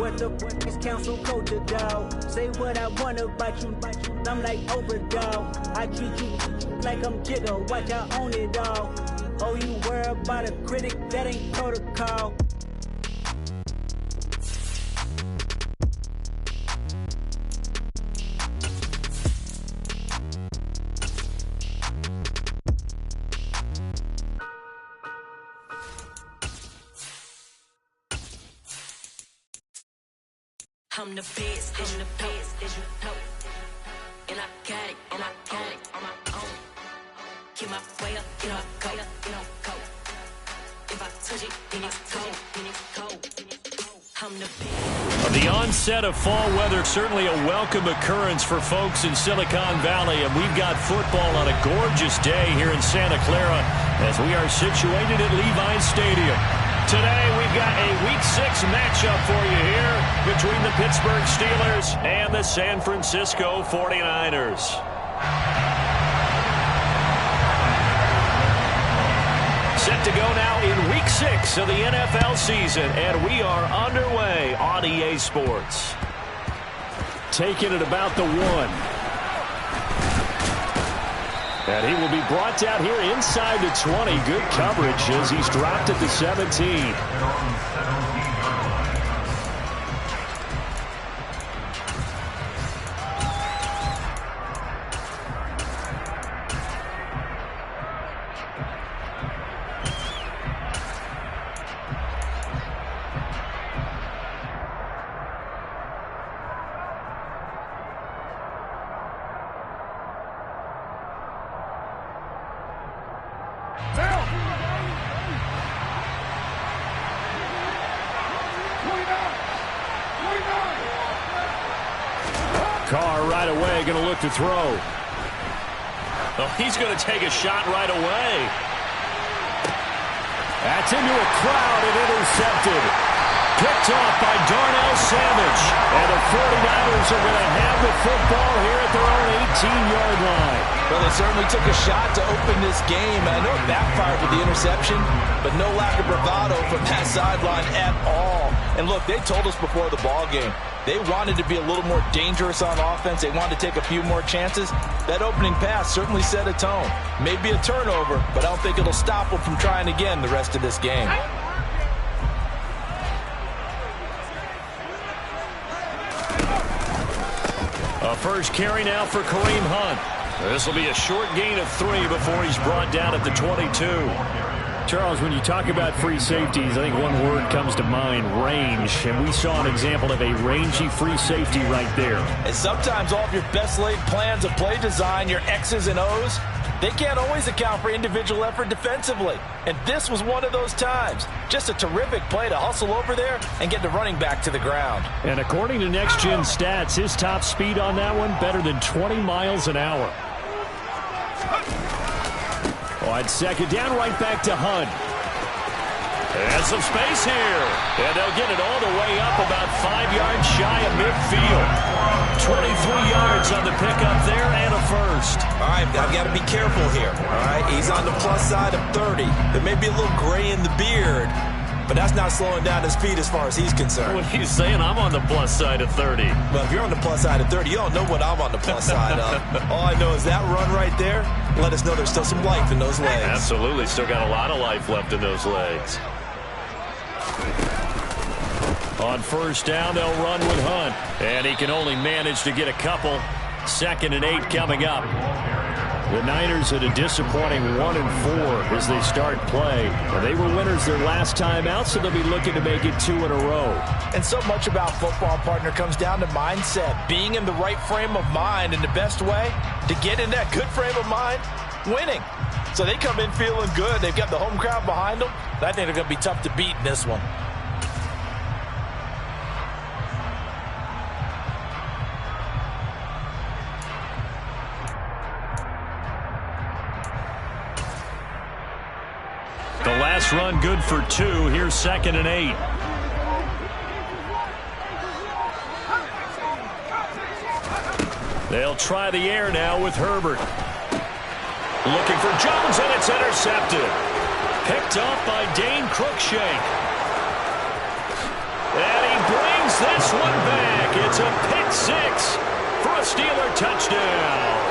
what the is council culture, dog. Say what I want about you, I'm like overdog. I treat you like I'm Jigga, watch I own it, dog. Oh, you worry about a critic, that ain't protocol. I'm the best, as you know. And I got it, on my own. Get my way up, get up, go. If I touch it, then it's cold. I'm the best. The onset of fall weather, certainly a welcome occurrence for folks in Silicon Valley, and we've got football on a gorgeous day here in Santa Clara as we are situated at Levi's Stadium. Today, we've got a Week 6 matchup for you here between the Pittsburgh Steelers and the San Francisco 49ers. Set to go now in Week 6 of the NFL season, and we are underway on EA Sports. Taking it about the 1. And he will be brought down here inside the 20. Good coverage as he's dropped at the 17. Carr right away going to look to throw. Oh, he's going to take a shot right away. That's into a crowd and intercepted. Picked off by Darnell Savage. And the 49ers are going to have the football here at their own 18-yard line. Well, they certainly took a shot to open this game. I know it backfired with the interception, but no lack of bravado from that sideline at all. And look, they told us before the ball game, they wanted to be a little more dangerous on offense. They wanted to take a few more chances. That opening pass certainly set a tone. Maybe a turnover, but I don't think it'll stop them from trying again the rest of this game. A first carry now for Kareem Hunt. This will be a short gain of 3 before he's brought down at the 22. Charles, when you talk about free safeties, I think one word comes to mind, range. And we saw an example of a rangy free safety right there. And sometimes all of your best laid plans of play design, your X's and O's, they can't always account for individual effort defensively. And this was one of those times. Just a terrific play to hustle over there and get the running back to the ground. And according to Next Gen Stats, his top speed on that one, better than 20 miles an hour. On second down, right back to Hunt. And some space here. And they'll get it all the way up about 5 yards shy of midfield. 23 yards on the pickup there and a first. All right, I've got to be careful here. All right, he's on the plus side of 30. There may be a little gray in the beard, but that's not slowing down his speed as far as he's concerned. What are you saying? I'm on the plus side of 30. Well, if you're on the plus side of 30, you don't know what I'm on the plus side of. All I know is that run right there let us know there's still some life in those legs. Absolutely. Still got a lot of life left in those legs. On first down, they'll run with Hunt. And he can only manage to get a couple. 2nd and 8 coming up. The Niners at a disappointing 1-4 as they start play. They were winners their last time out, so they'll be looking to make it 2 in a row. And so much about football, partner, comes down to mindset. Being in the right frame of mind, and the best way to get in that good frame of mind, winning. So they come in feeling good. They've got the home crowd behind them. I think they're going to be tough to beat in this one. The last run good for 2. Here's 2nd and 8. They'll try the air now with Herbert. Looking for Jones, and it's intercepted. Picked off by Dane Cruikshank. And he brings this one back. It's a pick six for a Steeler touchdown.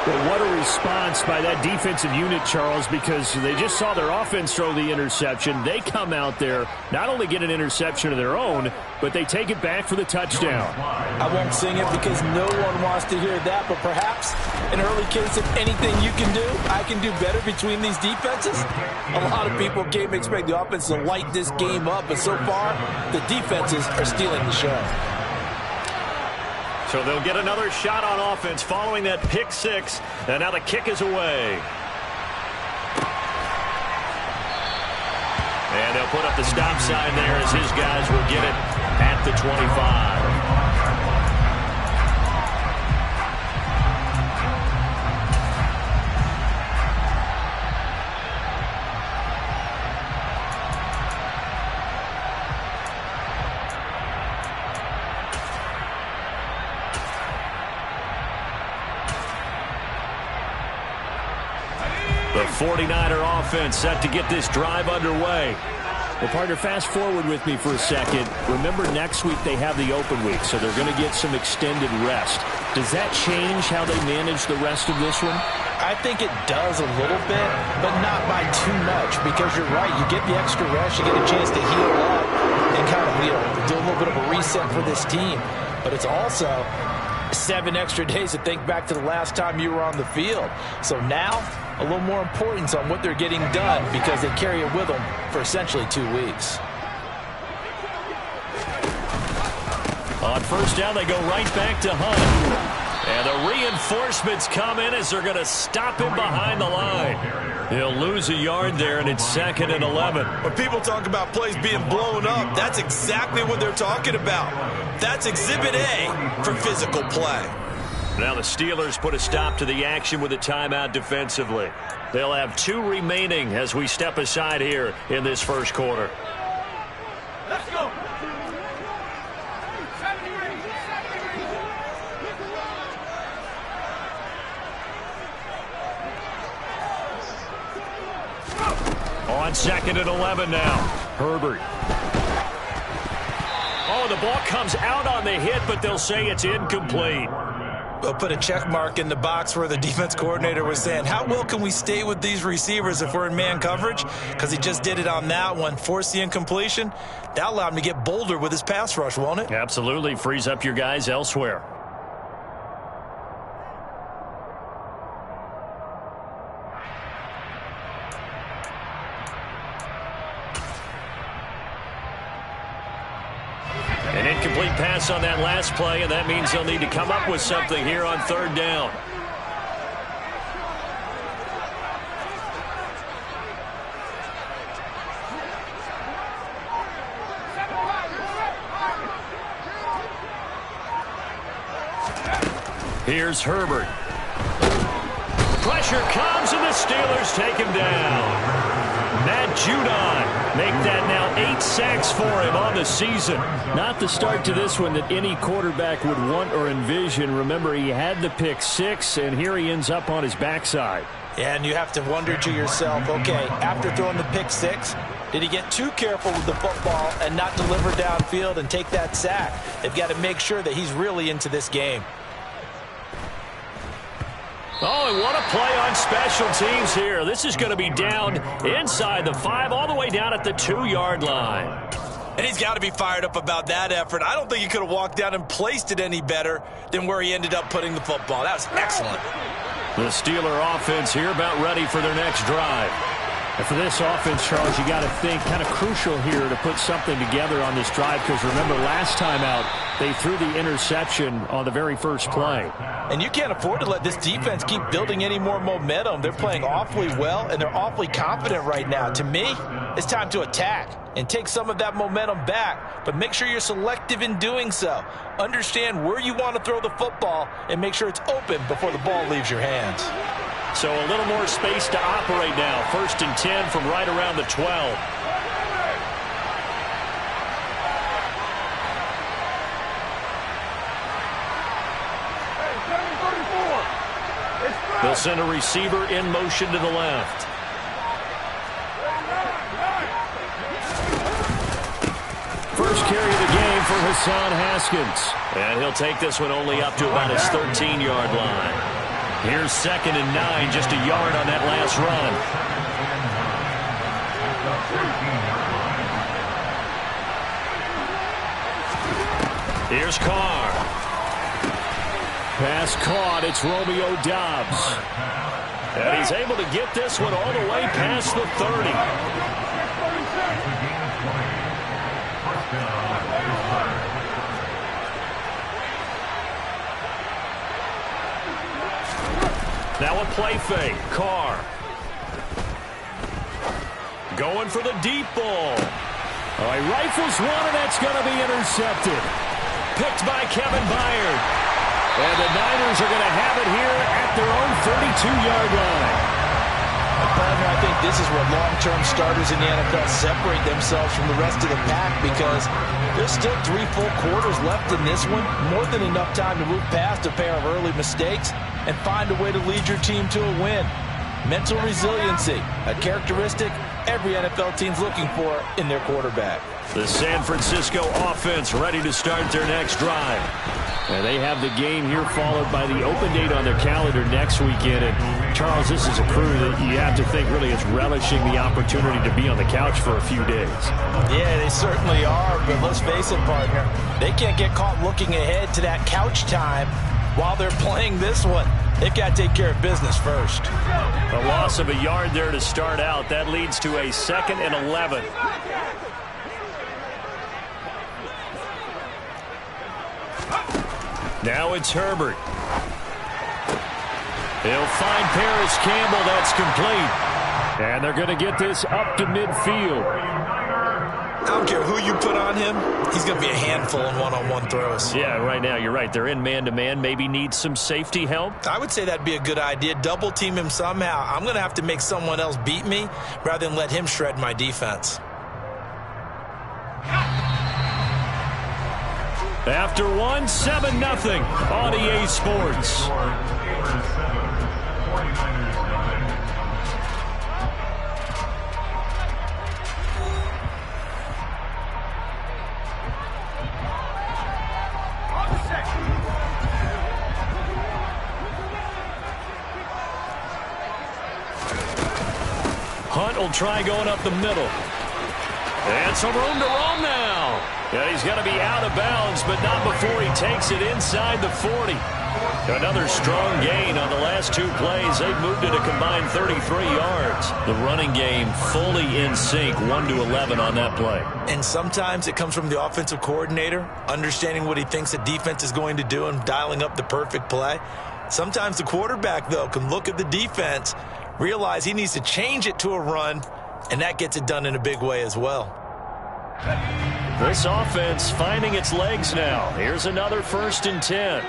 Well, what a response by that defensive unit, Charles, because they just saw their offense throw the interception. They come out there, not only get an interception of their own, but they take it back for the touchdown. I won't sing it because no one wants to hear that, but perhaps an early case of anything you can do, I can do better between these defenses. A lot of people came expect the offense to light this game up, but so far, the defenses are stealing the show. So they'll get another shot on offense following that pick six, and now the kick is away. And they'll put up the stop sign there as his guys will get it at the 25. The 49er offense set to get this drive underway. Well, partner, fast forward with me for a second. Remember, next week they have the open week, so they're going to get some extended rest. Does that change how they manage the rest of this one? I think it does a little bit, but not by too much, because you're right. You get the extra rest, you get a chance to heal up and kind of, do a little bit of a reset for this team. But it's also 7 extra days to think back to the last time you were on the field. So now, a little more importance on what they're getting done because they carry it with them for essentially 2 weeks. On first down, they go right back to Hunt. And the reinforcements come in as they're going to stop him behind the line. He'll lose a yard there, and it's 2nd and 11. When people talk about plays being blown up, that's exactly what they're talking about. That's Exhibit A for physical play. Now the Steelers put a stop to the action with a timeout defensively. They'll have 2 remaining as we step aside here in this first quarter. Let's go. On 2nd and 11 now. Herbert. Oh, the ball comes out on the hit, but they'll say it's incomplete. We'll put a check mark in the box where the defense coordinator was saying, how well can we stay with these receivers if we're in man coverage? Because he just did it on that one, forced the incompletion. That allowed him to get bolder with his pass rush, won't it? Absolutely. Frees up your guys elsewhere. An incomplete pass on that last play, and that means they'll need to come up with something here on 3rd down. Here's Herbert. Pressure comes, and the Steelers take him down. Matt Judon make that now 8 sacks for him on the season. Not the start to this one that any quarterback would want or envision. Remember, he had the pick 6, and here he ends up on his backside. Yeah, and you have to wonder to yourself, okay, after throwing the pick 6, did he get too careful with the football and not deliver downfield and take that sack? They've got to make sure that he's really into this game. Oh, and what a play on special teams here. This is going to be down inside the 5, all the way down at the 2-yard line. And he's got to be fired up about that effort. I don't think he could have walked down and placed it any better than where he ended up putting the football. That was excellent. The Steeler offense here about ready for their next drive. And for this offense, Charles, you got to think kind of crucial here to put something together on this drive, because remember, last time out, they threw the interception on the very first play. And you can't afford to let this defense keep building any more momentum. They're playing awfully well, and they're awfully confident right now. To me, it's time to attack and take some of that momentum back, but make sure you're selective in doing so. Understand where you want to throw the football and make sure it's open before the ball leaves your hands. So a little more space to operate now. 1st and 10 from right around the 12. They'll send a receiver in motion to the left. First carry of the game for Hassan Haskins. And he'll take this one only up to about his 13-yard line. Here's 2nd and 9, just a yard on that last run. Here's Carr. Pass caught. It's Romeo Doubs. And he's able to get this one all the way past the 30. Now a play fake. Carr. Going for the deep ball. All right, rifles one, and that's going to be intercepted. Picked by Kevin Byard. And the Niners are going to have it here at their own 32-yard line. Partner, I think this is where long-term starters in the NFL separate themselves from the rest of the pack, because there's still 3 full quarters left in this one. More than enough time to move past a pair of early mistakes and find a way to lead your team to a win. Mental resiliency, a characteristic every NFL team's looking for in their quarterback. The San Francisco offense ready to start their next drive. And they have the game here followed by the open date on their calendar next weekend. And Charles, this is a crew that you have to think really is relishing the opportunity to be on the couch for a few days. Yeah, they certainly are, but let's face it, partner, they can't get caught looking ahead to that couch time while they're playing this one. They've got to take care of business first. A loss of a yard there to start out. That leads to a 2nd and 11. Now it's Herbert. He'll find Paris Campbell. That's complete. And they're going to get this up to midfield. I don't care who you put on him. He's going to be a handful in one-on-one throws. Yeah, right now you're right. They're in man-to-man. Maybe need some safety help. I would say that'd be a good idea. Double team him somehow. I'm going to have to make someone else beat me rather than let him shred my defense. After 7-0 on EA Sports. Hunt will try going up the middle. And some room to roam now. Yeah, he's going to be out of bounds, but not before he takes it inside the 40. Another strong gain on the last 2 plays. They've moved it a combined 33 yards. The running game fully in sync, 1-11 on that play. And sometimes it comes from the offensive coordinator, understanding what he thinks the defense is going to do and dialing up the perfect play. Sometimes the quarterback, though, can look at the defense, realize he needs to change it to a run, and that gets it done in a big way as well. This offense finding its legs now. Here's another 1st and 10.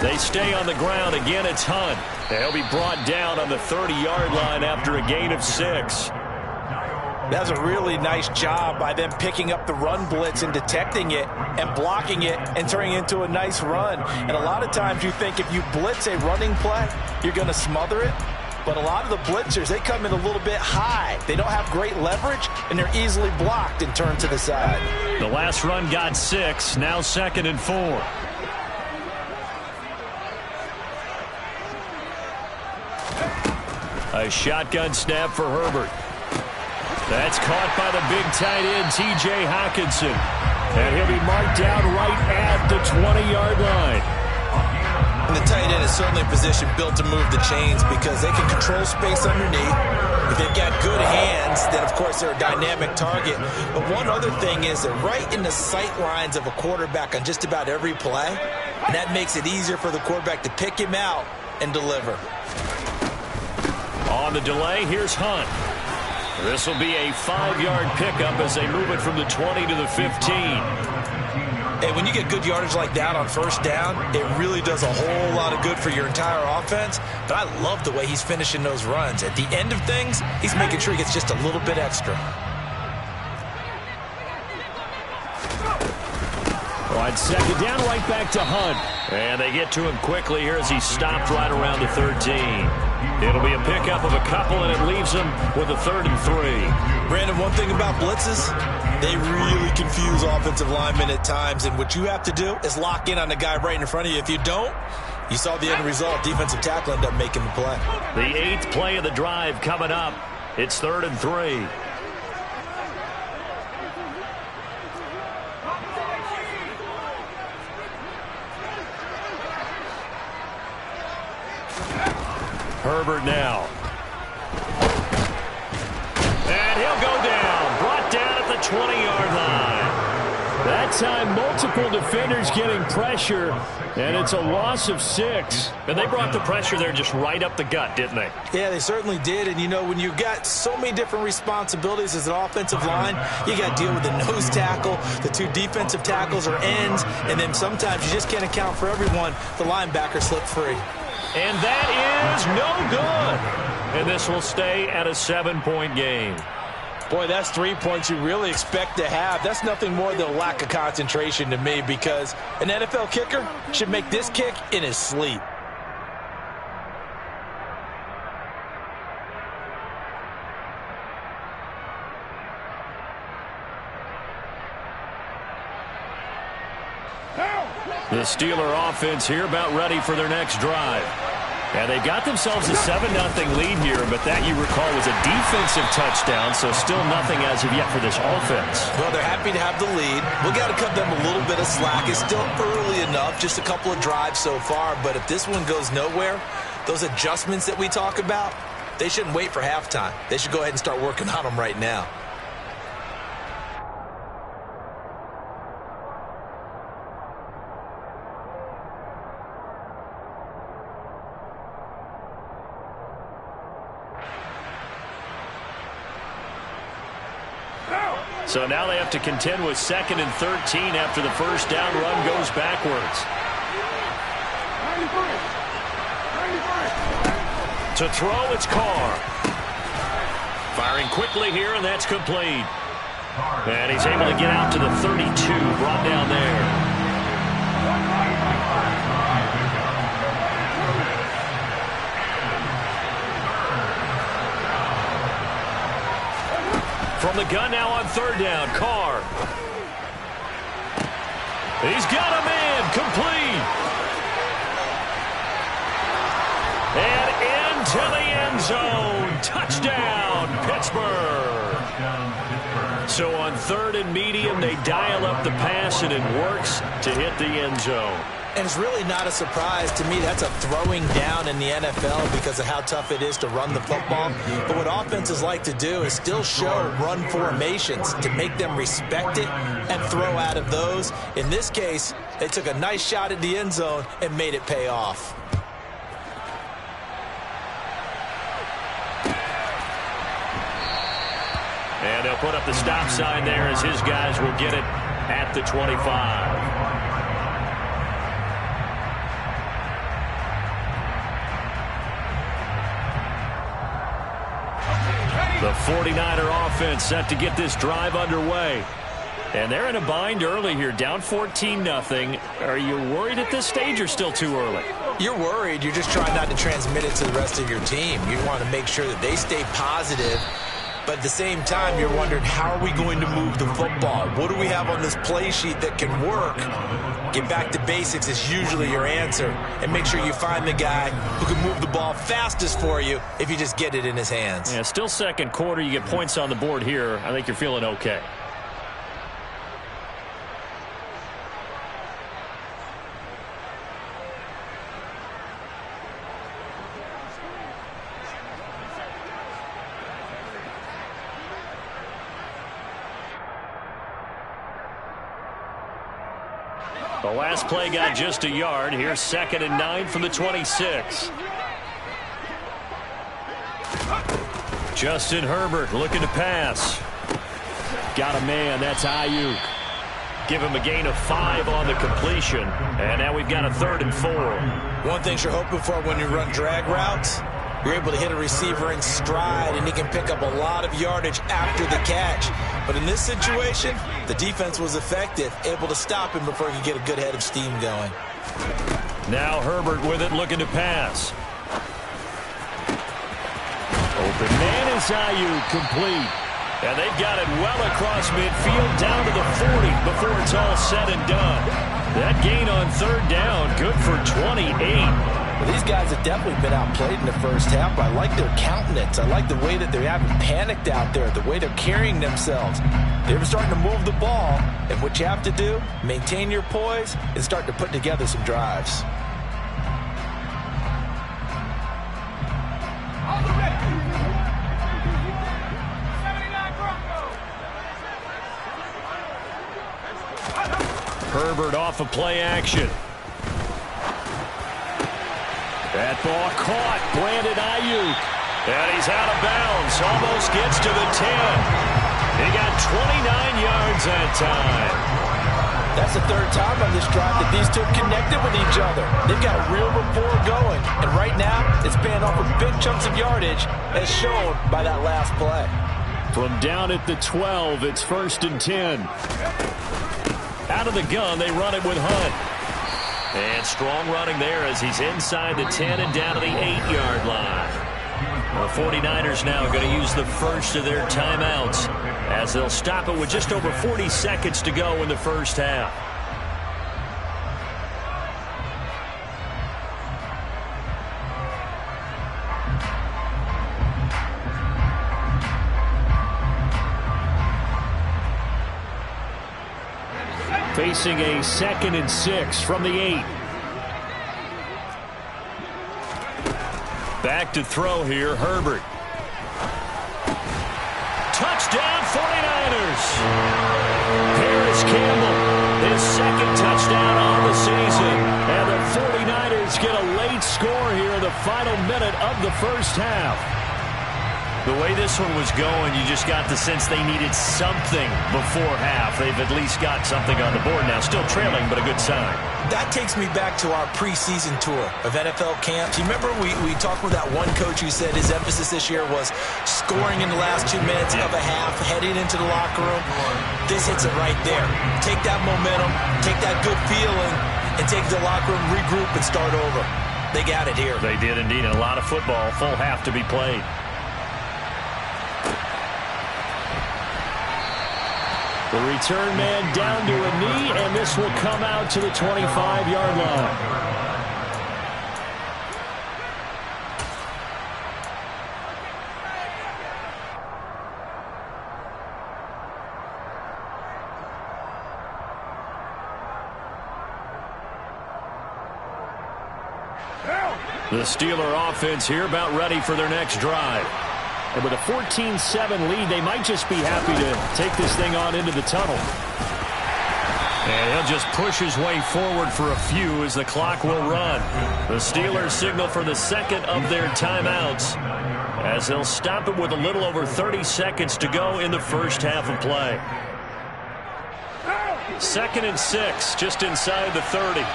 They stay on the ground. Again, it's Hunt. They'll be brought down on the 30-yard line after a gain of 6. That's a really nice job by them picking up the run blitz and detecting it and blocking it and turning it into a nice run. And a lot of times you think if you blitz a running play, you're going to smother it. But a lot of the blitzers, they come in a little bit high. They don't have great leverage, and they're easily blocked and turned to the side. The last run got 6. Now 2nd and 4. A shotgun snap for Herbert. That's caught by the big tight end, T.J. Hockenson. And he'll be marked down right at the 20-yard line. And the tight end is certainly a position built to move the chains because they can control space underneath. If they've got good hands, then, of course, they're a dynamic target. But one other thing is they're right in the sight lines of a quarterback on just about every play, and that makes it easier for the quarterback to pick him out and deliver. On the delay, here's Hunt. This will be a 5-yard pickup as they move it from the 20 to the 15. Hey, when you get good yardage like that on 1st down, it really does a whole lot of good for your entire offense. But I love the way he's finishing those runs. At the end of things, he's making sure he gets just a little bit extra. Well, On second down, right back to Hunt. And they get to him quickly here as he stopped right around the 13. It'll be a pickup of a couple, and it leaves him with a 3rd and 3. Brandon, one thing about blitzes, they really confuse offensive linemen at times, and what you have to do is lock in on the guy right in front of you. If you don't, you saw the end result. Defensive tackle ended up making the play. The 8th play of the drive coming up. It's 3rd and 3. Herbert now. And he'll go down. Brought down at the 20-yard line. That time, multiple defenders getting pressure, and it's a loss of 6. And they brought the pressure there just right up the gut, didn't they? Yeah, they certainly did. And, you know, when you've got so many different responsibilities as an offensive line, you got to deal with the nose tackle, the 2 defensive tackles or ends, and then sometimes you just can't account for everyone. The linebacker slipped free. And that is no good. And this will stay at a 7-point game. Boy, that's 3 points you really expect to have. That's nothing more than a lack of concentration to me, because an NFL kicker should make this kick in his sleep. The Steeler offense here about ready for their next drive. And they got themselves a 7-0 lead here, but that, you recall, was a defensive touchdown, so still nothing as of yet for this offense. Well, they're happy to have the lead. We've got to cut them a little bit of slack. It's still early enough, just a couple of drives so far, but if this one goes nowhere, those adjustments that we talk about, they shouldn't wait for halftime. They should go ahead and start working on them right now. So now they have to contend with 2nd and 13 after the first down run goes backwards. To throw, it's Carr. Firing quickly here, and that's complete. And he's able to get out to the 32, brought down there. From the gun now on 3rd down, Carr. He's got a man, complete. And into the end zone. Touchdown, Pittsburgh. So on 3rd and medium, they dial up the pass, and it works to hit the end zone. And it's really not a surprise to me. That's a throwing down in the NFL because of how tough it is to run the football. But what offenses like to do is still show run formations to make them respect it and throw out of those. In this case, they took a nice shot at the end zone and made it pay off. And they'll put up the stop sign there as his guys will get it at the 25. The 49er offense set to get this drive underway. And they're in a bind early here, down 14-0. Are you worried at this stage or still too early? You're worried. You're just trying not to transmit it to the rest of your team. You want to make sure that they stay positive. But at the same time, you're wondering, how are we going to move the football? What do we have on this play sheet that can work? Get back to basics is usually your answer. And make sure you find the guy who can move the ball fastest for you if you just get it in his hands. Yeah, still 2nd quarter. You get points on the board here. I think you're feeling okay. The last play got just a yard. Here's 2nd and 9 from the 26. Justin Herbert looking to pass. Got a man. That's Ayuk. Give him a gain of 5 on the completion. And now we've got a 3rd and 4. One thing you're hoping for when you run drag routes, You're able to hit a receiver in stride, and he can pick up a lot of yardage after the catch. But in this situation, the defense was effective, able to stop him before he could get a good head of steam going. Now Herbert with it, looking to pass. Open man is Ayuk, complete. And they've got it well across midfield down to the 40 before it's all said and done. That gain on third down, good for 28. Well, these guys have definitely been outplayed in the first half, but I like their countenance. I like the way that they haven't panicked out there, the way they're carrying themselves. They're starting to move the ball, and what you have to do, maintain your poise and start to put together some drives. Herbert off of play action. That ball caught. Brandon Ayuk. And he's out of bounds. Almost gets to the 10. He got 29 yards that time. That's the third time on this drive that these two connected with each other. They've got a real rapport going. And right now, it's paying off with big chunks of yardage, as shown by that last play. From down at the 12, it's 1st and 10. Out of the gun, they run it with Hunt. And strong running there as he's inside the 10 and down to the 8-yard line. The 49ers now going to use the first of their timeouts as they'll stop it with just over 40 seconds to go in the first half. Facing a 2nd and 6 from the 8. Back to throw here, Herbert. Touchdown, 49ers. Paris Campbell, his 2nd touchdown on the season. And the 49ers get a late score here in the final minute of the first half. The way this one was going, you just got the sense they needed something before half. They've at least got something on the board now. Still trailing, but a good sign. That takes me back to our preseason tour of NFL camps. You remember we talked with that one coach who said his emphasis this year was scoring in the last 2 minutes of a half, heading into the locker room. This hits it right there. Take that momentum, take that good feeling, and take the locker room, regroup, and start over. They got it here. They did indeed. A lot of football, full half to be played. The return man down to a knee, and this will come out to the 25-yard line. The Steeler offense here about ready for their next drive. And with a 14-7 lead, they might just be happy to take this thing on into the tunnel. And he'll just push his way forward for a few as the clock will run. The Steelers signal for the 2nd of their timeouts as they'll stop it with a little over 30 seconds to go in the first half of play. 2nd and 6, just inside the 30.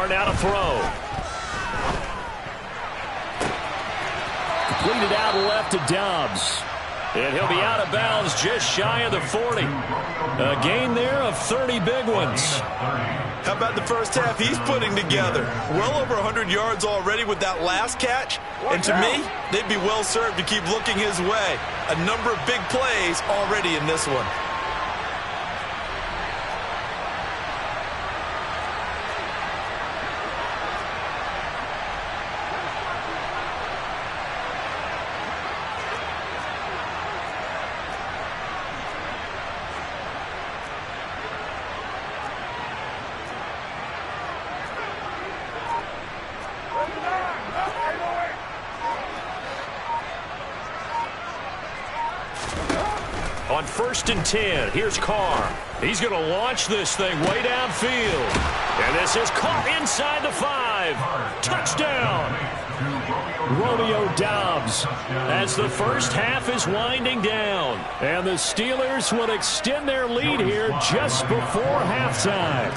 Now to throw. Completed out left to Dobbs. And he'll be out of bounds just shy of the 40. A gain there of 30 big ones. How about the first half he's putting together? Well over 100 yards already with that last catch. And to me, they'd be well served to keep looking his way. A number of big plays already in this one. On 1st and 10, here's Carr. He's going to launch this thing way downfield. And this is caught inside the 5. Touchdown. Romeo Doubs as the first half is winding down. And the Steelers will extend their lead here just before halftime.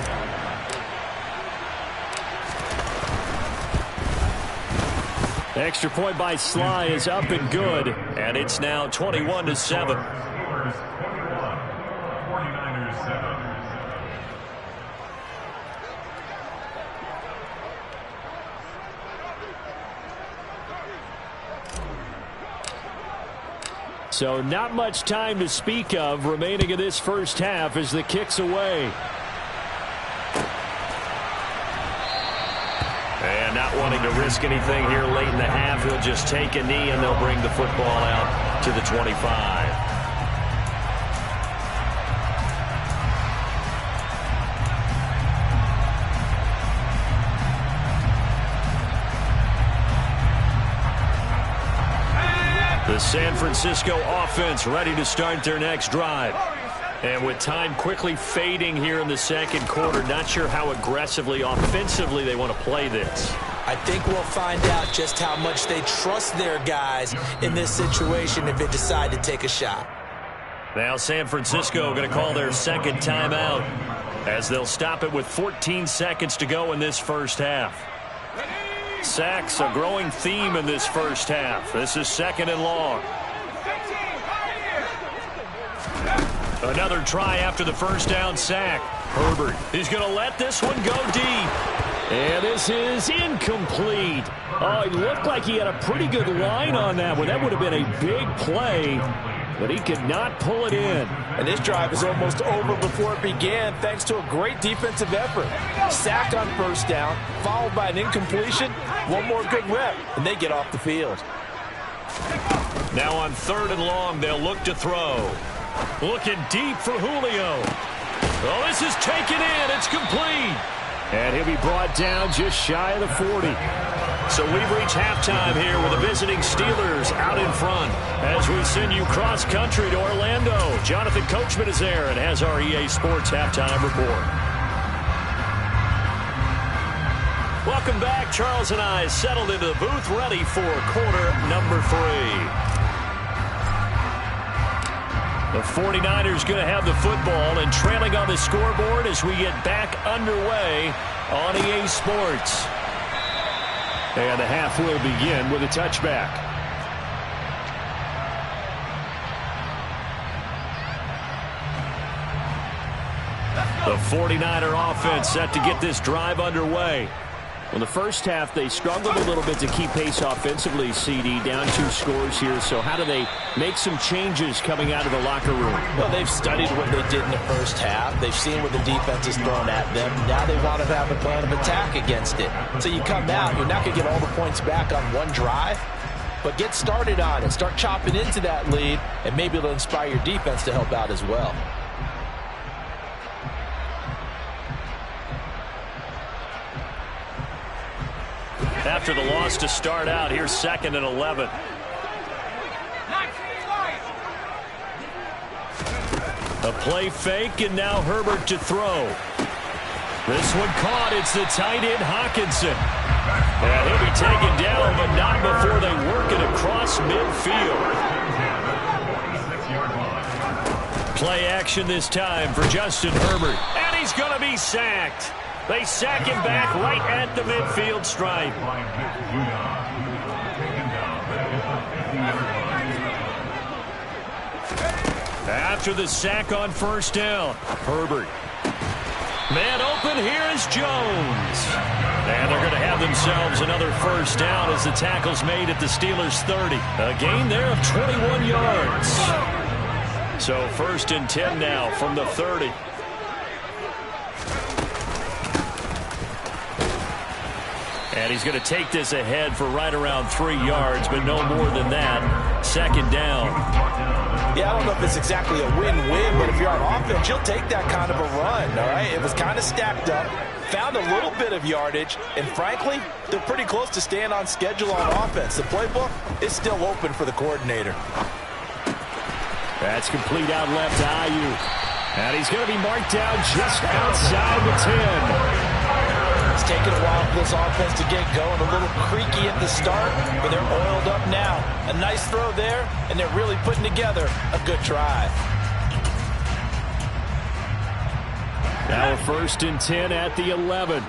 Extra point by Sly is up and good, and it's now 21-7. So not much time to speak of remaining in this first half as the kick's away. And not wanting to risk anything here late in the half, he'll just take a knee and they'll bring the football out to the 25. The San Francisco offense ready to start their next drive. And with time quickly fading here in the second quarter, not sure how aggressively, offensively they want to play this. I think we'll find out just how much they trust their guys in this situation if they decide to take a shot. Now San Francisco going to call their second timeout as they'll stop it with 14 seconds to go in this first half. Sacks, a growing theme in this first half. This is 2nd and long. Another try after the first down sack. Herbert is going to let this one go deep. And this is incomplete. Oh, it looked like he had a pretty good line on that one. That would have been a big play, but he could not pull it in. And this drive is almost over before it began thanks to a great defensive effort. Sacked on first down, followed by an incompletion. One more good rep, and they get off the field. Now on 3rd and long, they'll look to throw. Looking deep for Julio. Oh, this is taken in. It's complete. And he'll be brought down just shy of the 40. So we've reached halftime here with the visiting Steelers out in front as we send you cross-country to Orlando. Jonathan Coachman is there and has our EA Sports halftime report. Welcome back. Charles and I settled into the booth ready for quarter number 3. The 49ers going to have the football and trailing on the scoreboard as we get back underway on EA Sports. And the half will begin with a touchback. The 49er offense set to get this drive underway. In the first half, they struggled a little bit to keep pace offensively, CD, down 2 scores here. So how do they make some changes coming out of the locker room? Well, they've studied what they did in the first half. They've seen what the defense has thrown at them. Now they want to have a plan of attack against it. So you come out, you're not going to get all the points back on one drive, but get started on it. Start chopping into that lead, and maybe it'll inspire your defense to help out as well. After the loss to start out, here's 2nd and 11. A play fake, and now Herbert to throw. This one caught. It's the tight end, Hawkinson. And he'll be taken down, but not before they work it across midfield. Play action this time for Justin Herbert. And he's going to be sacked. They sack him back right at the midfield stripe. After the sack on first down, Herbert. Man open, here is Jones. And they're going to have themselves another first down as the tackle's made at the Steelers' 30. A gain there of 21 yards. So 1st and 10 now from the 30. And he's going to take this ahead for right around 3 yards, but no more than that. 2nd down. Yeah, I don't know if it's exactly a win-win, but if you're on offense, you'll take that kind of a run, all right? It was kind of stacked up, found a little bit of yardage, and frankly, they're pretty close to staying on schedule on offense. The playbook is still open for the coordinator. That's complete out left to Ayuk. And he's going to be marked down just outside the 10. It's taken a while for this offense to get going. A little creaky at the start, but they're oiled up now. A nice throw there, and they're really putting together a good drive. Now a 1st and 10 at the 11.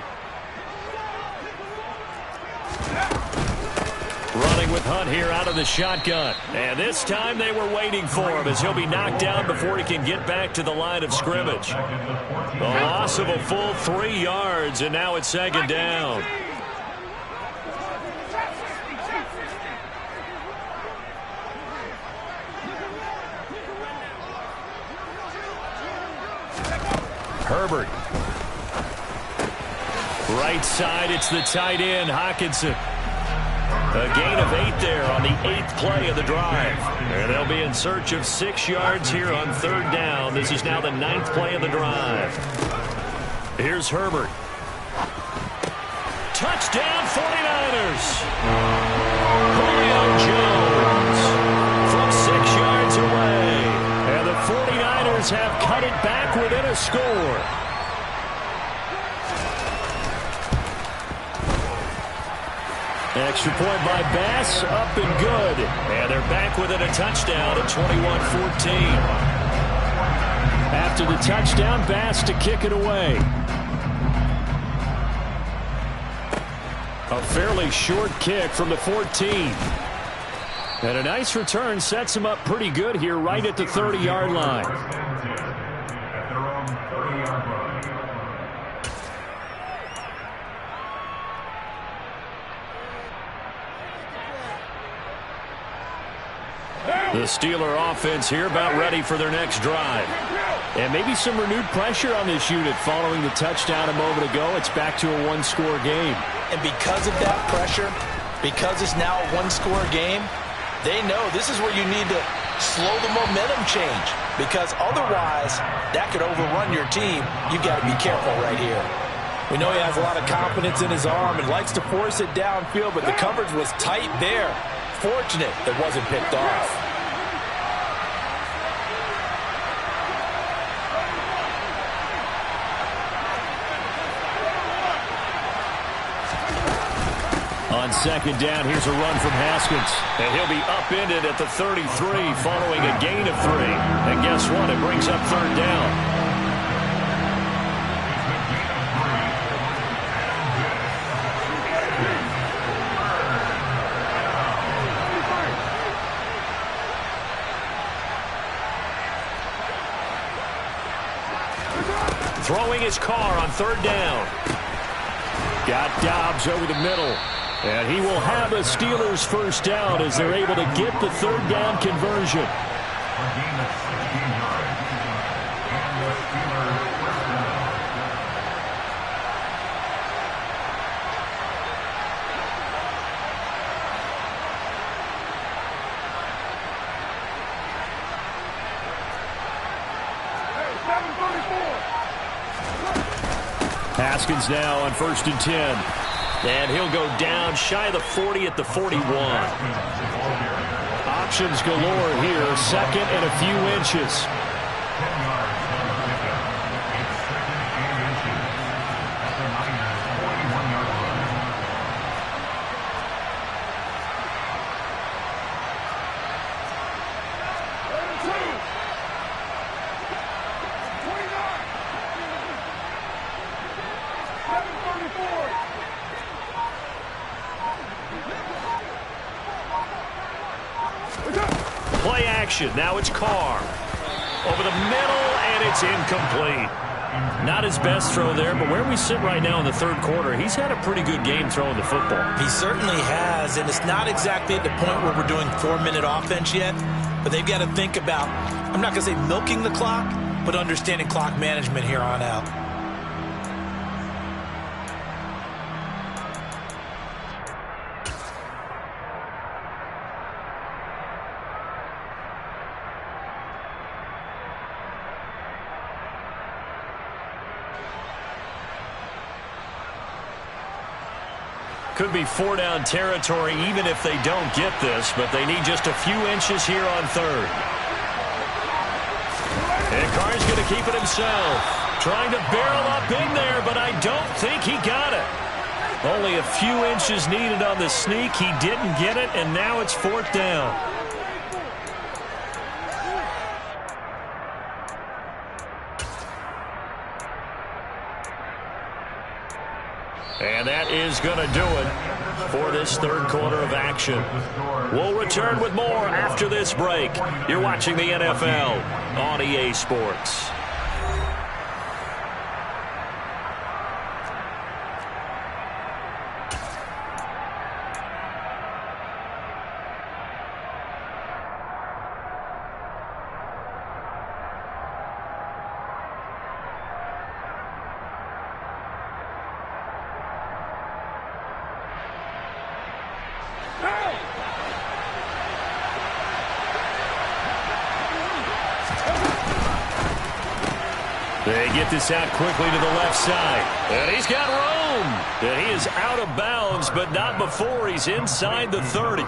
Running with Hunt here out of the shotgun. And this time they were waiting for him as he'll be knocked down before he can get back to the line of scrimmage. The loss of a full 3 yards, and now it's 2nd down. Herbert. Right side, it's the tight end, Hockenson. A gain of 8 there on the 8th play of the drive. And they'll be in search of 6 yards here on 3rd down. This is now the 9th play of the drive. Here's Herbert. Touchdown 49ers. Julio Jones from 6 yards away. And the 49ers have cut it back within a score. Extra point by Bass, up and good. And they're back within a touchdown at 21-14. After the touchdown, Bass to kick it away. A fairly short kick from the 14. And a nice return sets him up pretty good here right at the 30-yard line. The Steeler offense here about ready for their next drive. And maybe some renewed pressure on this unit following the touchdown a moment ago. It's back to a 1-score game. And because of that pressure, because it's now a 1-score game, they know this is where you need to slow the momentum change. Because otherwise, that could overrun your team. You've got to be careful right here. We know he has a lot of confidence in his arm and likes to force it downfield, but the coverage was tight there. Fortunate that wasn't picked off. On 2nd down, here's a run from Haskins. And he'll be upended at the 33 following a gain of 3. And guess what? It brings up 3rd down. Throwing his car on 3rd down. Got Dobbs over the middle. And he will have a Steelers 1st down as they're able to get the 3rd down conversion. Haskins now on 1st and 10. And he'll go down shy of the 40 at the 41. Options galore here. 2nd and a few inches. Play action. Now it's Carr. Over the middle, and it's incomplete. Not his best throw there, but where we sit right now in the 3rd quarter, he's had a pretty good game throwing the football. He certainly has, and it's not exactly at the point where we're doing 4-minute offense yet, but they've got to think about, I'm not going to say milking the clock, but understanding clock management here on out. Could be 4-down territory even if they don't get this, but they need just a few inches here on 3rd. he's going to keep it himself. Trying to barrel up in there, but I don't think he got it. Only a few inches needed on the sneak. He didn't get it, and now it's 4th down. And that is going to do it for this 3rd quarter of action. We'll return with more after this break. You're watching the NFL on EA Sports. They get this out quickly to the left side. And he's got room. And he is out of bounds, but not before he's inside the 30.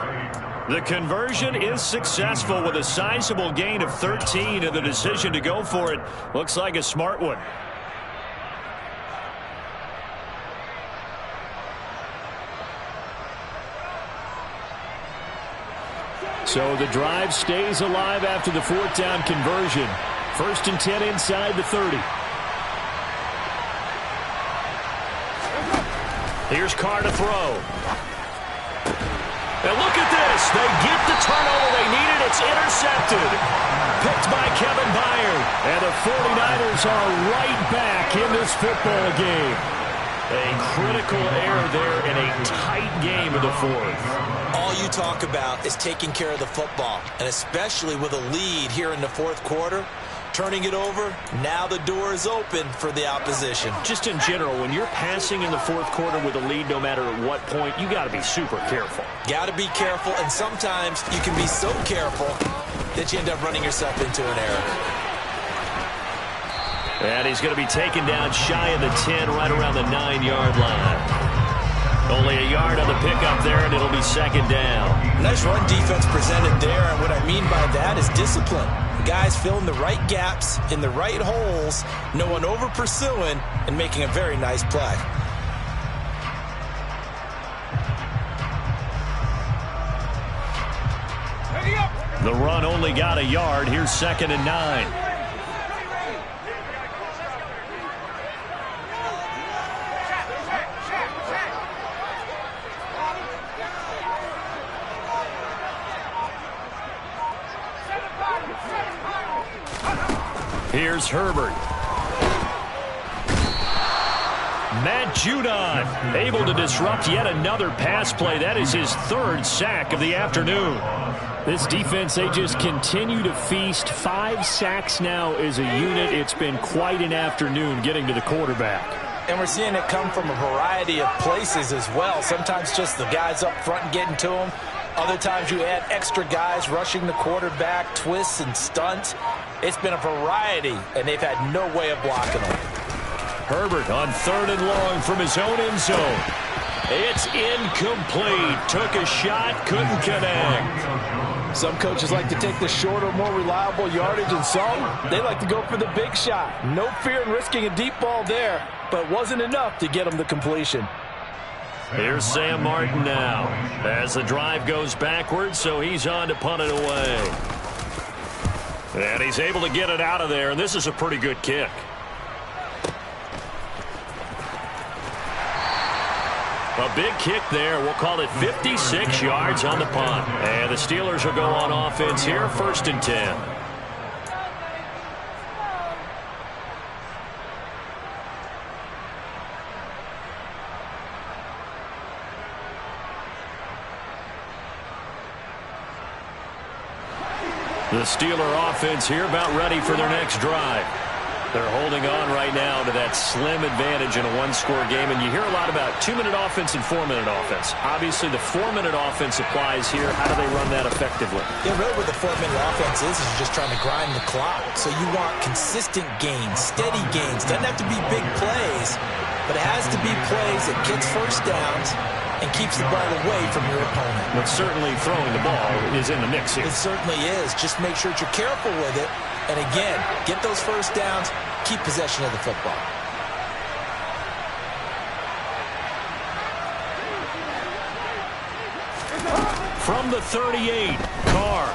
The conversion is successful with a sizable gain of 13, and the decision to go for it looks like a smart one. So the drive stays alive after the 4th down conversion. 1st and 10 inside the 30. Here's Carr to throw. And look at this. They get the turnover they needed. It's intercepted. Picked by Kevin Byard. And the 49ers are right back in this football game. A critical error there in a tight game of the 4th. All you talk about is taking care of the football, and especially with a lead here in the 4th quarter. Turning it over, now the door is open for the opposition. Just in general, when you're passing in the 4th quarter with a lead, no matter at what point, you got to be super careful. Got to be careful, and sometimes you can be so careful that you end up running yourself into an error. And he's going to be taken down shy of the 10, right around the 9-yard line. Only a yard on the pickup there, and it'll be 2nd down. Nice run defense presented there, and what I mean by that is discipline. Guys filling the right gaps in the right holes, no one over pursuing, and making a very nice play. The run only got a yard. Here's 2nd and 9. Here's Herbert. Matt Judon able to disrupt yet another pass play. That is his 3rd sack of the afternoon. This defense, they just continue to feast. 5 sacks now as a unit. It's been quite an afternoon getting to the quarterback. And we're seeing it come from a variety of places as well. Sometimes just the guys up front and getting to him. Other times you add extra guys rushing the quarterback, twists and stunts. It's been a variety, and they've had no way of blocking them. Herbert on 3rd and long from his own end zone. It's incomplete. Took a shot, couldn't connect. Some coaches like to take the shorter, more reliable yardage, and some, they like to go for the big shot. No fear in risking a deep ball there, but wasn't enough to get him the completion. Here's Sam Martin now as the drive goes backwards, so he's on to punt it away. And he's able to get it out of there, and this is a pretty good kick. A big kick there. We'll call it 56 yards on the punt. And the Steelers will go on offense here, 1st and 10. The Steeler offense here about ready for their next drive. They're holding on right now to that slim advantage in a 1-score game, and you hear a lot about 2-minute offense and 4-minute offense. Obviously, the 4-minute offense applies here. How do they run that effectively? Yeah, really what the 4-minute offense is you're just trying to grind the clock. So you want consistent gains, steady gains. Doesn't have to be big plays, but it has to be plays that gets first downs and keeps the ball away from your opponent. But certainly throwing the ball is in the mix here. It certainly is. Just make sure that you're careful with it And again, get those first downs, keep possession of the football. From the 38, Carr.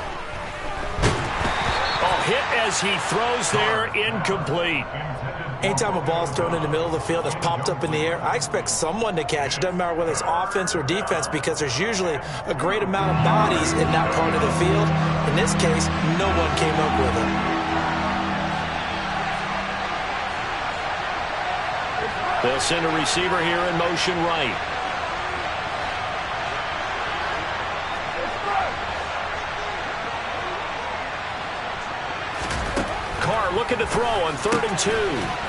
Oh, hit as he throws there, incomplete. Anytime a ball's thrown in the middle of the field that's popped up in the air, I expect someone to catch. It doesn't matter whether it's offense or defense, because there's usually a great amount of bodies in that part of the field. In this case, no one came up with it. They'll send a receiver here in motion right. Carr looking to throw on 3rd and 2.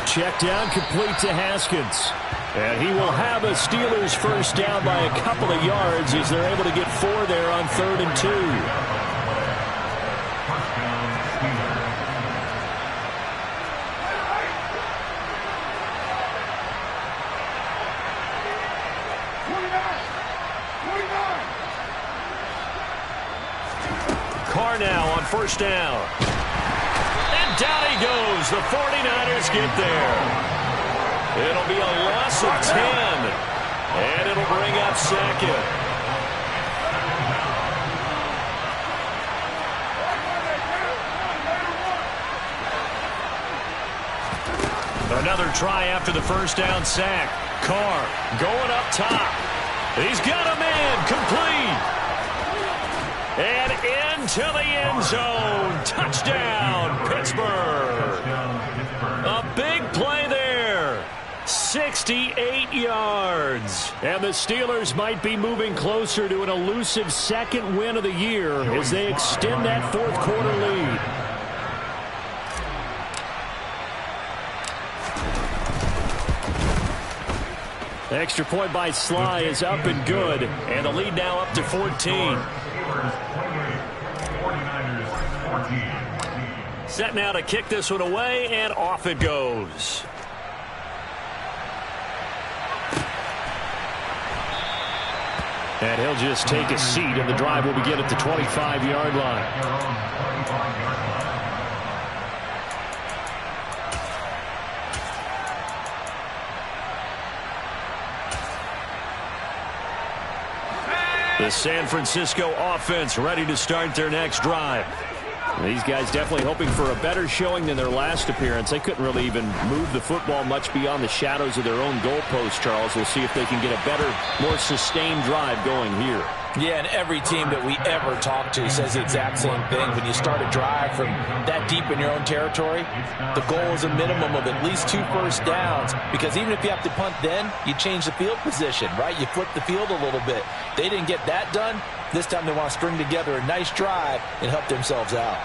Check down complete to Haskins. And he will have a Steelers first down by a couple of yards as they're able to get 4 there on 3rd and 2. Carr now on 1st down. And down he goes. The 49ers get there. It'll be a loss of 10. And it'll bring up 2nd. Another try after the first down sack. Carr going up top. He's got a man complete. And into the end zone. Touchdown, Pittsburgh. A big play there. 68 yards. And the Steelers might be moving closer to an elusive 2nd win of the year as they extend that 4th quarter lead. Extra point by Sly is up and good. And the lead now up to 14. Set now to kick this one away, and off it goes. And he'll just take a seat, and the drive will begin at the 25-yard line. The San Francisco offense ready to start their next drive. These guys definitely hoping for a better showing than their last appearance. They couldn't really even move the football much beyond the shadows of their own goalpost, Charles. We'll see if they can get a better, more sustained drive going here. Yeah, and every team that we ever talk to says the exact same thing. When you start a drive from that deep in your own territory, the goal is a minimum of at least 2 first downs, because even if you have to punt then, you change the field position, right? You flip the field a little bit. They didn't get that done. This time they want to string together a nice drive and help themselves out.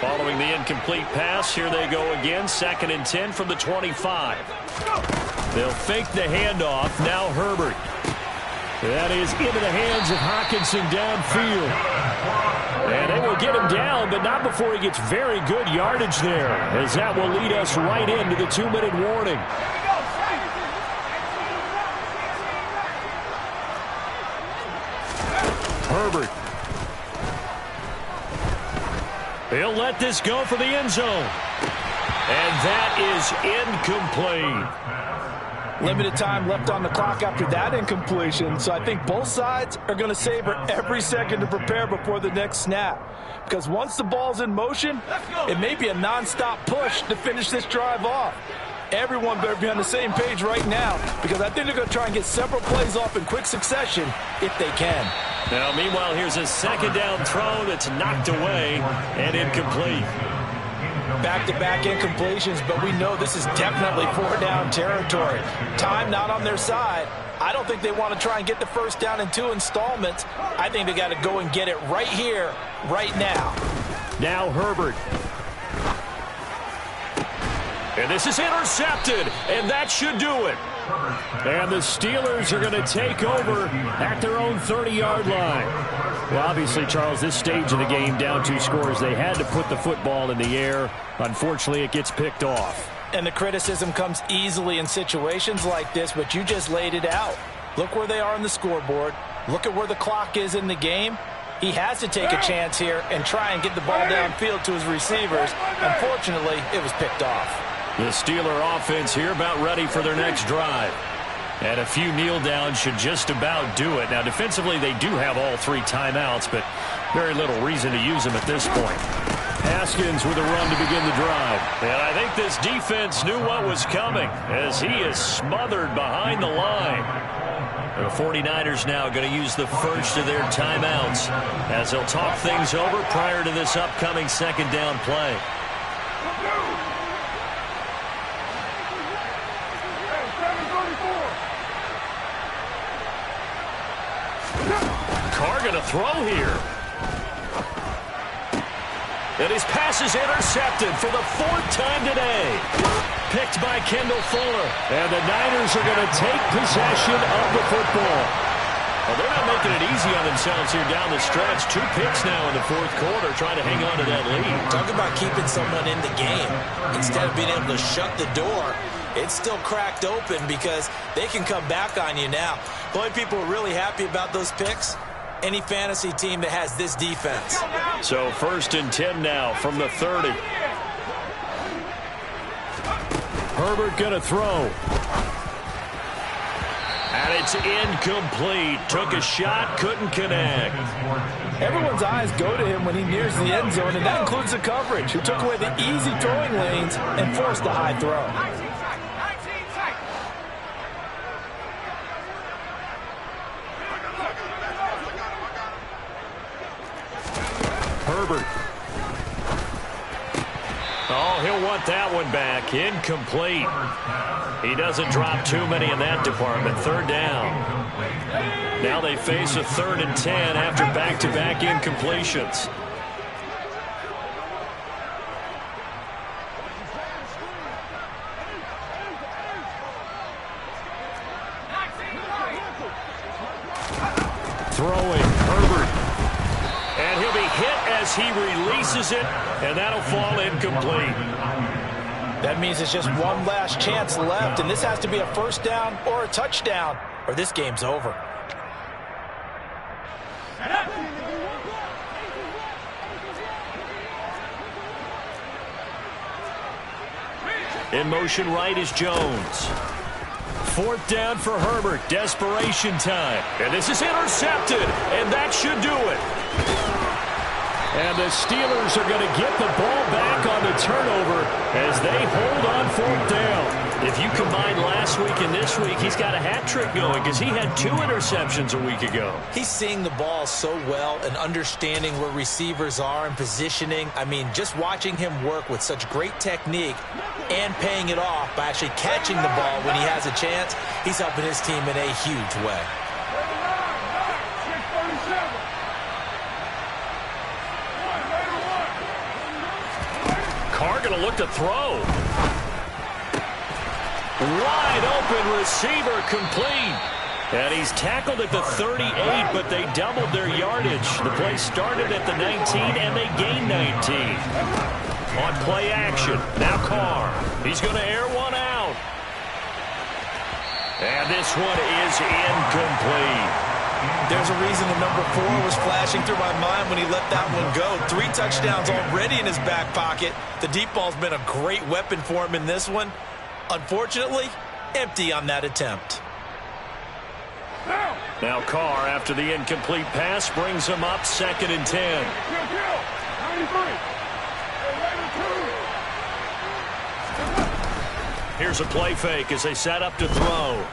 Following the incomplete pass, here they go again. 2nd and 10 from the 25. They'll fake the handoff. Now Herbert. That is into the hands of Hockenson downfield. And they will get him down, but not before he gets very good yardage there, as that will lead us right into the 2-minute warning. Herbert. He'll let this go for the end zone. And that is incomplete. Limited time left on the clock after that incompletion, so I think both sides are going to savor every second to prepare before the next snap. Because once the ball's in motion, it may be a non-stop push to finish this drive off. Everyone better be on the same page right now, because I think they're going to try and get several plays off in quick succession if they can. Now, meanwhile, here's a 2nd down throw that's knocked away and incomplete. Back-to-back incompletions, but we know this is definitely 4-down territory. Time not on their side. I don't think they want to try and get the first down in 2 installments. I think they got to go and get it right here, right now. Now Herbert. And this is intercepted, and that should do it. And the Steelers are going to take over at their own 30-yard line. Well, obviously, Charles, this stage of the game, down 2 scores, they had to put the football in the air. Unfortunately, it gets picked off. And the criticism comes easily in situations like this, but you just laid it out. Look where they are on the scoreboard. Look at where the clock is in the game. He has to take a chance here and try and get the ball downfield to his receivers. Unfortunately, it was picked off. The Steeler offense here about ready for their next drive. And a few kneel downs should just about do it. Now, defensively, they do have all 3 timeouts, but very little reason to use them at this point. Haskins with a run to begin the drive. And I think this defense knew what was coming as he is smothered behind the line. The 49ers now going to use the first of their timeouts as they'll talk things over prior to this upcoming second down play. Carr going to throw here. And his pass is intercepted for the 4th time today. Picked by Kendall Fuller. And the Niners are going to take possession of the football. Well, they're not making it easy on themselves here down the stretch. 2 picks now in the 4th quarter trying to hang on to that lead. Talk about keeping someone in the game. Instead of being able to shut the door, it's still cracked open because they can come back on you now. The only people who are really happy about those picks, any fantasy team that has this defense. So 1st and 10 now from the 30. Herbert going to throw. And it's incomplete. Took a shot, couldn't connect. Everyone's eyes go to him when he nears the end zone, and that includes the coverage, who took away the easy throwing lanes and forced a high throw. Herbert. Oh, he'll want that one back. Incomplete. He doesn't drop too many in that department. 3rd down. Now they face a 3rd and 10 after back-to-back incompletions. Throwing, Herbert. And he'll be hit as he releases it, and that'll fall incomplete. That means it's just one last chance left, and this has to be a 1st down or a touchdown, or this game's over. In motion right is Jones. 4th down for Herbert. Desperation time. And this is intercepted. And that should do it. And the Steelers are going to get the ball back on the turnover as they hold on 4th down. If you combine last week and this week, he's got a hat trick going because he had 2 interceptions a week ago. He's seeing the ball so well and understanding where receivers are and positioning. I mean, just watching him work with such great technique and paying it off by actually catching the ball when he has a chance, he's helping his team in a huge way. Carr going to look to throw. Wide open receiver complete. And he's tackled at the 38, but they doubled their yardage. The play started at the 19, and they gained 19. On play action, now Carr. He's going to air one out. And this one is incomplete. There's a reason the number 4 was flashing through my mind when he let that one go. 3 touchdowns already in his back pocket. The deep ball's been a great weapon for him in this one. Unfortunately, empty on that attempt. Now Carr, after the incomplete pass, brings him up 2nd and 10. Here's a play fake as they set up to throw.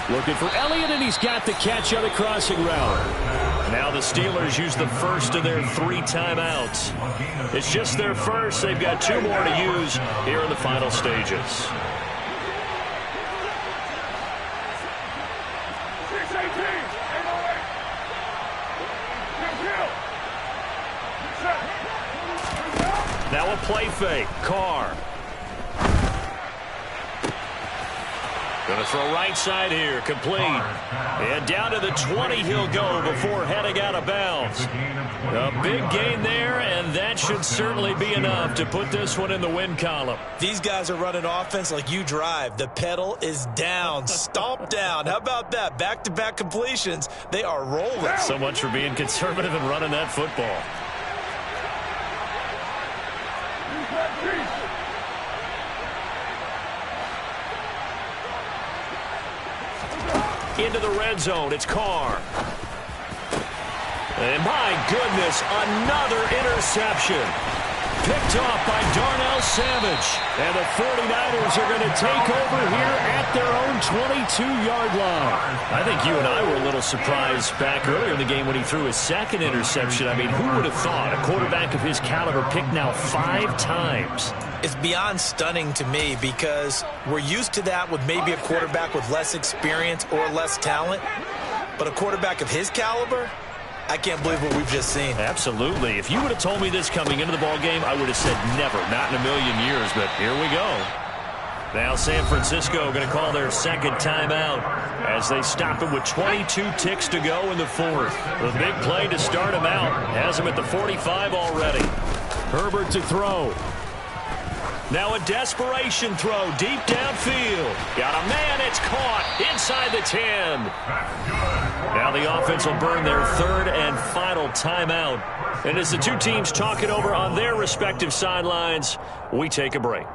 Looking for Elliott, and he's got the catch on the crossing route. Now the Steelers use the first of their 3 timeouts. It's just their first. They've got 2 more to use here in the final stages. Now a play fake. Carr. Going to throw right side here, complete. And down to the 20 he'll go before heading out of bounds. A big gain there, and that should certainly be enough to put this one in the win column. These guys are running offense like you drive. The pedal is down, stomp down. How about that? Back-to-back completions. They are rolling. So much for being conservative and running that football. Into the red zone, it's Carr. And my goodness, another interception. Picked off by Darnell Savage. And the 49ers are going to take over here at their own 22-yard line. I think you and I were a little surprised back earlier in the game when he threw his second interception. I mean, who would have thought a quarterback of his caliber picked now 5 times? It's beyond stunning to me because we're used to that with maybe a quarterback with less experience or less talent. But a quarterback of his caliber, I can't believe what we've just seen. Absolutely. If you would have told me this coming into the ball game, I would have said never, not in a million years, but here we go. Now San Francisco going to call their second timeout as they stop him with 22 ticks to go in the fourth. The big play to start him out has him at the 45 already. Herbert to throw. Now a desperation throw deep downfield. Got a man, it's caught inside the 10. Now the offense will burn their third and final timeout. And as the two teams talk it over on their respective sidelines, we take a break.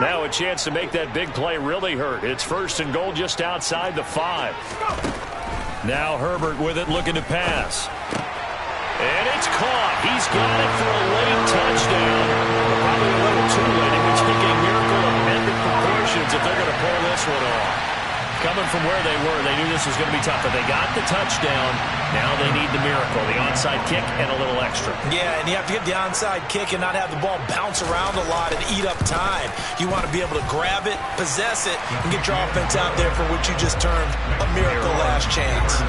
Now a chance to make that big play really hurt. It's first and goal just outside the 5. Now Herbert with it looking to pass. And it's caught. He's got it for a late touchdown. Probably a little too late. It would take a miracle of epic proportions if they're going to pull this one off. Coming from where they were, they knew this was going to be tough. But they got the touchdown. Now they need the miracle, the onside kick and a little extra. Yeah, and you have to get the onside kick and not have the ball bounce around a lot and eat up time. You want to be able to grab it, possess it, and get your offense out there for what you just termed a miracle last chance.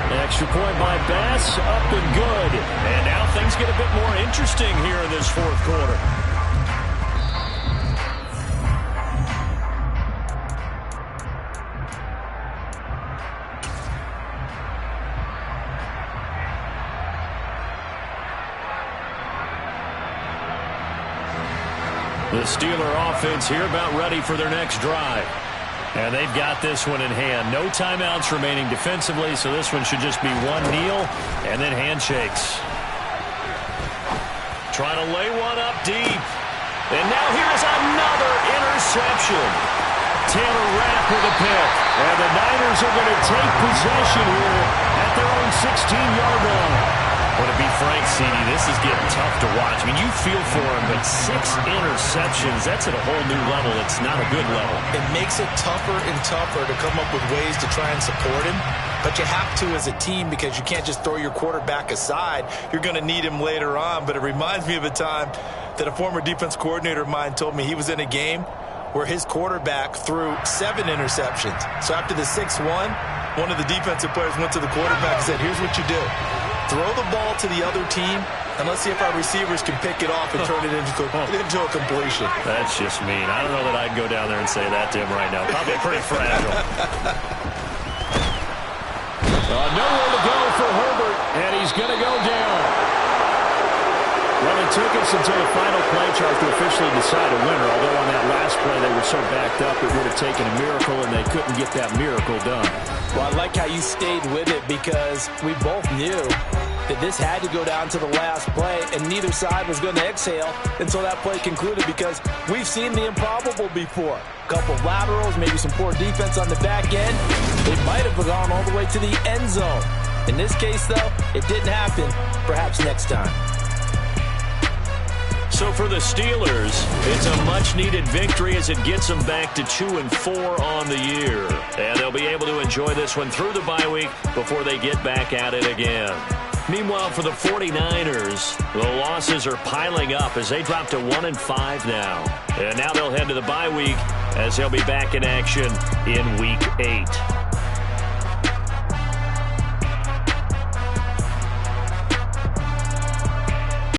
An extra point by Bass, up and good. And now things get a bit more interesting here in this fourth quarter. The Steeler offense here about ready for their next drive. And they've got this one in hand. No timeouts remaining defensively, so this one should just be one kneel and then handshakes. Trying to lay one up deep. And now here's another interception. Taylor Rapp with a pick. And the Niners are going to take possession here at their own 16-yard line. Well, to be frank, CD, this is getting tough to watch. I mean, you feel for him, but 6 interceptions, that's at a whole new level. It's not a good level. It makes it tougher and tougher to come up with ways to try and support him. But you have to as a team because you can't just throw your quarterback aside. You're going to need him later on. But it reminds me of a time that a former defense coordinator of mine told me he was in a game where his quarterback threw 7 interceptions. So after the 6-1, one of the defensive players went to the quarterback and said, here's what you do. Throw the ball to the other team, and let's see if our receivers can pick it off and turn it into a completion. That's just mean. I don't know that I'd go down there and say that to him right now. Probably pretty fragile. Nowhere to go for Herbert, and he's going to go down. Well, it took us until the final play chart to officially decide a winner, although on that last play they were so backed up it would have taken a miracle, and they couldn't get that miracle done. Well, I like how you stayed with it because we both knew that this had to go down to the last play, and neither side was going to exhale until that play concluded because we've seen the improbable before. A couple laterals, maybe some poor defense on the back end. They might have gone all the way to the end zone. In this case, though, it didn't happen. Perhaps next time. So for the Steelers, it's a much-needed victory as it gets them back to 2-4 on the year. And they'll be able to enjoy this one through the bye week before they get back at it again. Meanwhile, for the 49ers, the losses are piling up as they drop to 1-5 now. And now they'll head to the bye week as they'll be back in action in Week 8.